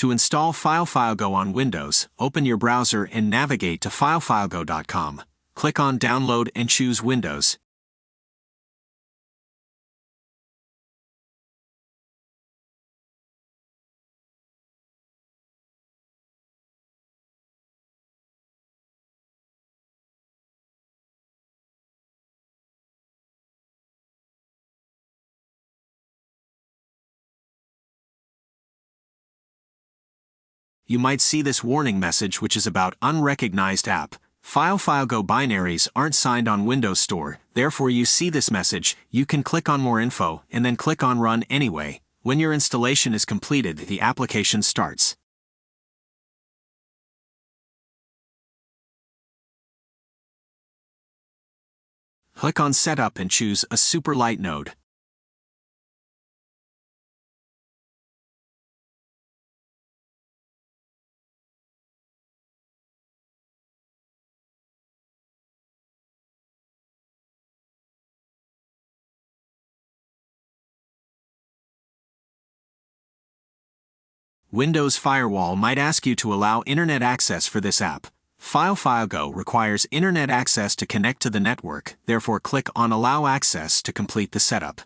To install FileFileGo on Windows, open your browser and navigate to FileFileGo.com. Click on Download and choose Windows. You might see this warning message which is about unrecognized app. FileFileGo binaries aren't signed on Windows Store, therefore you see this message. You can click on More Info and then click on Run anyway. When your installation is completed, the application starts. Click on Setup and choose a super light node. Windows Firewall might ask you to allow internet access for this app. FileFileGo requires internet access to connect to the network, therefore click on Allow Access to complete the setup.